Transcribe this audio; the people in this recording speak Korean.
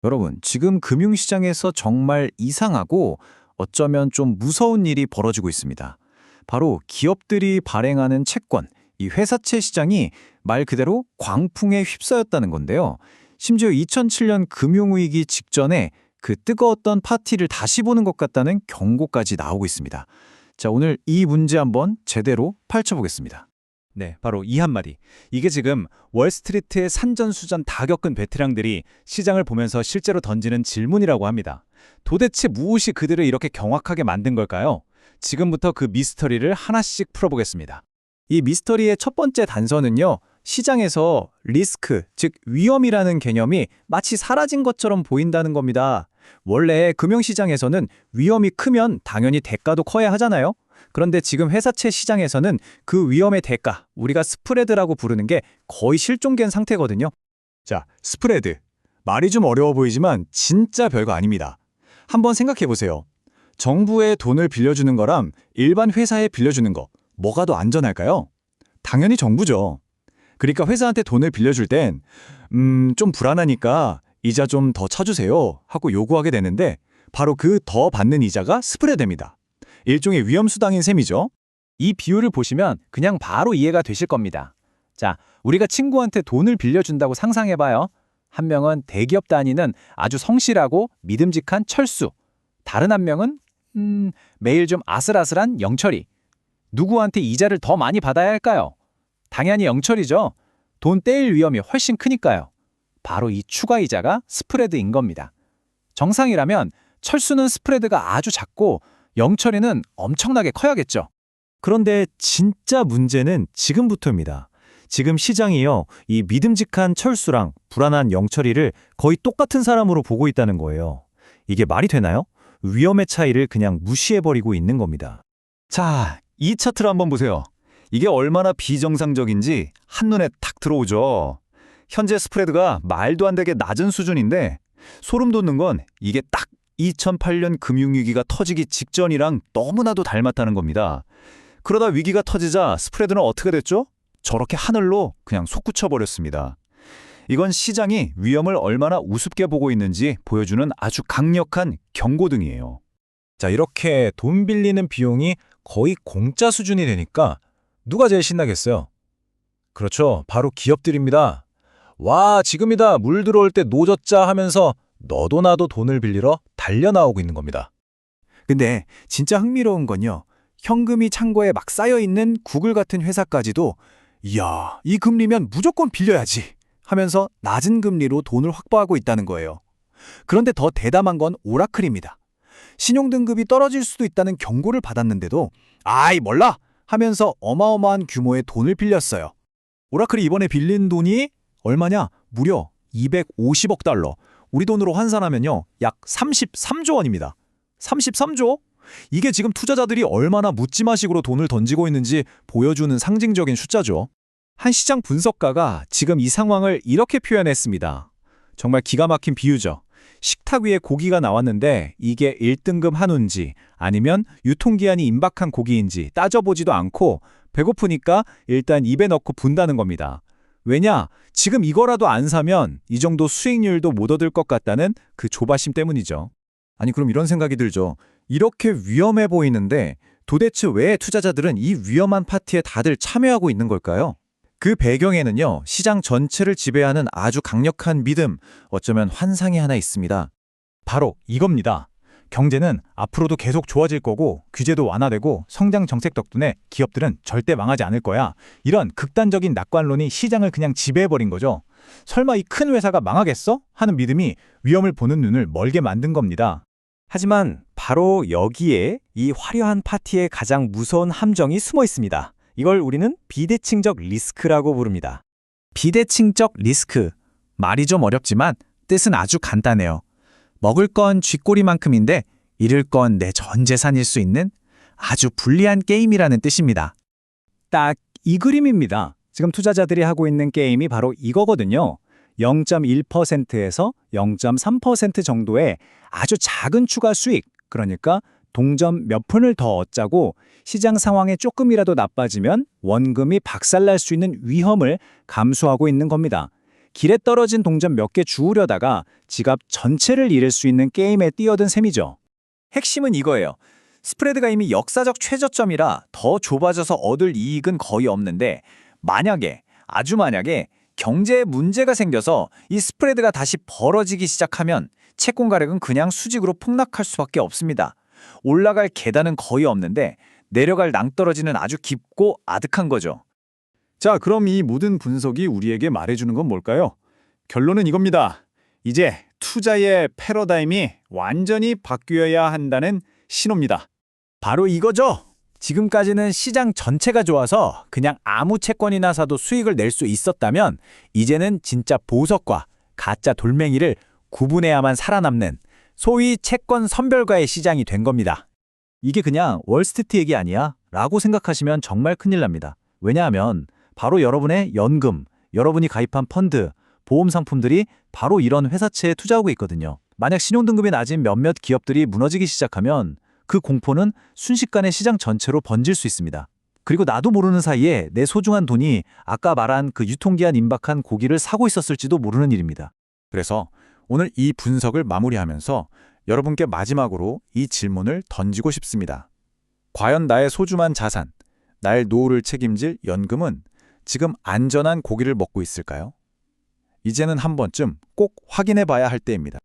여러분, 지금 금융시장에서 정말 이상하고 어쩌면 좀 무서운 일이 벌어지고 있습니다. 바로 기업들이 발행하는 채권, 이 회사채 시장이 말 그대로 광풍에 휩싸였다는 건데요. 심지어 2007년 금융위기 직전에 그 뜨거웠던 파티를 다시 보는 것 같다는 경고까지 나오고 있습니다. 자, 오늘 이 문제 한번 제대로 파헤쳐보겠습니다. 네, 바로 이 한마디. 이게 지금 월스트리트의 산전수전 다 겪은 베테랑들이 시장을 보면서 실제로 던지는 질문이라고 합니다. 도대체 무엇이 그들을 이렇게 경악하게 만든 걸까요? 지금부터 그 미스터리를 하나씩 풀어보겠습니다. 이 미스터리의 첫 번째 단서는요, 시장에서 리스크, 즉 위험이라는 개념이 마치 사라진 것처럼 보인다는 겁니다. 원래 금융시장에서는 위험이 크면 당연히 대가도 커야 하잖아요. 그런데 지금 회사채 시장에서는 그 위험의 대가, 우리가 스프레드라고 부르는 게 거의 실종된 상태거든요. 자, 스프레드. 말이 좀 어려워 보이지만 진짜 별거 아닙니다. 한번 생각해 보세요. 정부에 돈을 빌려주는 거랑 일반 회사에 빌려주는 거, 뭐가 더 안전할까요? 당연히 정부죠. 그러니까 회사한테 돈을 빌려줄 땐 좀 불안하니까 이자 좀 더 쳐주세요 하고 요구하게 되는데 바로 그 더 받는 이자가 스프레드입니다. 일종의 위험수당인 셈이죠. 이 비율을 보시면 그냥 바로 이해가 되실 겁니다. 자, 우리가 친구한테 돈을 빌려준다고 상상해봐요. 한 명은 대기업 다니는 아주 성실하고 믿음직한 철수. 다른 한 명은 매일 좀 아슬아슬한 영철이. 누구한테 이자를 더 많이 받아야 할까요? 당연히 영철이죠. 돈 떼일 위험이 훨씬 크니까요. 바로 이 추가 이자가 스프레드인 겁니다. 정상이라면 철수는 스프레드가 아주 작고 영철이는 엄청나게 커야겠죠. 그런데 진짜 문제는 지금부터입니다. 지금 시장이요, 이 믿음직한 철수랑 불안한 영철이를 거의 똑같은 사람으로 보고 있다는 거예요. 이게 말이 되나요? 위험의 차이를 그냥 무시해버리고 있는 겁니다. 자, 이 차트를 한번 보세요. 이게 얼마나 비정상적인지 한눈에 탁 들어오죠. 현재 스프레드가 말도 안 되게 낮은 수준인데 소름 돋는 건 이게 딱 2008년 금융위기가 터지기 직전이랑 너무나도 닮았다는 겁니다. 그러다 위기가 터지자 스프레드는 어떻게 됐죠? 저렇게 하늘로 그냥 솟구쳐버렸습니다. 이건 시장이 위험을 얼마나 우습게 보고 있는지 보여주는 아주 강력한 경고등이에요. 자, 이렇게 돈 빌리는 비용이 거의 공짜 수준이 되니까 누가 제일 신나겠어요? 그렇죠. 바로 기업들입니다. 와, 지금이다. 물 들어올 때 노젓자 하면서 너도 나도 돈을 빌리러 달려 나오고 있는 겁니다. 근데 진짜 흥미로운 건요, 현금이 창고에 막 쌓여있는 구글 같은 회사까지도 이야, 이 금리면 무조건 빌려야지 하면서 낮은 금리로 돈을 확보하고 있다는 거예요. 그런데 더 대담한 건 오라클입니다. 신용등급이 떨어질 수도 있다는 경고를 받았는데도 아이 몰라 하면서 어마어마한 규모의 돈을 빌렸어요. 오라클이 이번에 빌린 돈이 얼마냐? 무려 250억 달러. 우리 돈으로 환산하면요, 약 33조 원입니다. 33조? 이게 지금 투자자들이 얼마나 묻지마식으로 돈을 던지고 있는지 보여주는 상징적인 숫자죠. 한 시장 분석가가 지금 이 상황을 이렇게 표현했습니다. 정말 기가 막힌 비유죠. 식탁 위에 고기가 나왔는데 이게 1등급 한우인지 아니면 유통기한이 임박한 고기인지 따져보지도 않고 배고프니까 일단 입에 넣고 분다는 겁니다. 왜냐? 지금 이거라도 안 사면 이 정도 수익률도 못 얻을 것 같다는 그 조바심 때문이죠. 아니, 그럼 이런 생각이 들죠. 이렇게 위험해 보이는데 도대체 왜 투자자들은 이 위험한 파티에 다들 참여하고 있는 걸까요? 그 배경에는요, 시장 전체를 지배하는 아주 강력한 믿음, 어쩌면 환상이 하나 있습니다. 바로 이겁니다. 경제는 앞으로도 계속 좋아질 거고 규제도 완화되고 성장 정책 덕분에 기업들은 절대 망하지 않을 거야. 이런 극단적인 낙관론이 시장을 그냥 지배해버린 거죠. 설마 이 큰 회사가 망하겠어? 하는 믿음이 위험을 보는 눈을 멀게 만든 겁니다. 하지만 바로 여기에 이 화려한 파티의 가장 무서운 함정이 숨어 있습니다. 이걸 우리는 비대칭적 리스크라고 부릅니다. 비대칭적 리스크. 말이 좀 어렵지만 뜻은 아주 간단해요. 먹을 건 쥐꼬리만큼인데 잃을 건 내 전 재산일 수 있는 아주 불리한 게임이라는 뜻입니다. 딱 이 그림입니다. 지금 투자자들이 하고 있는 게임이 바로 이거거든요. 0.1%에서 0.3% 정도의 아주 작은 추가 수익, 그러니까 동전 몇 푼을 더 얻자고 시장 상황에 조금이라도 나빠지면 원금이 박살날 수 있는 위험을 감수하고 있는 겁니다. 길에 떨어진 동전 몇 개 주우려다가 지갑 전체를 잃을 수 있는 게임에 뛰어든 셈이죠. 핵심은 이거예요. 스프레드가 이미 역사적 최저점이라 더 좁아져서 얻을 이익은 거의 없는데 만약에, 아주 만약에 경제에 문제가 생겨서 이 스프레드가 다시 벌어지기 시작하면 채권 가격은 그냥 수직으로 폭락할 수밖에 없습니다. 올라갈 계단은 거의 없는데 내려갈 낭떠러지는 아주 깊고 아득한 거죠. 자, 그럼 이 모든 분석이 우리에게 말해주는 건 뭘까요? 결론은 이겁니다. 이제 투자의 패러다임이 완전히 바뀌어야 한다는 신호입니다. 바로 이거죠. 지금까지는 시장 전체가 좋아서 그냥 아무 채권이나 사도 수익을 낼 수 있었다면 이제는 진짜 보석과 가짜 돌멩이를 구분해야만 살아남는 소위 채권 선별가의 시장이 된 겁니다. 이게 그냥 월스트리트 얘기 아니야? 라고 생각하시면 정말 큰일 납니다. 왜냐하면 바로 여러분의 연금, 여러분이 가입한 펀드, 보험 상품들이 바로 이런 회사채에 투자하고 있거든요. 만약 신용등급이 낮은 몇몇 기업들이 무너지기 시작하면 그 공포는 순식간에 시장 전체로 번질 수 있습니다. 그리고 나도 모르는 사이에 내 소중한 돈이 아까 말한 그 유통기한 임박한 고기를 사고 있었을지도 모르는 일입니다. 그래서 오늘 이 분석을 마무리하면서 여러분께 마지막으로 이 질문을 던지고 싶습니다. 과연 나의 소중한 자산, 나의 노후를 책임질 연금은 지금 안전한 고기를 먹고 있을까요? 이제는 한 번쯤 꼭 확인해 봐야 할 때입니다.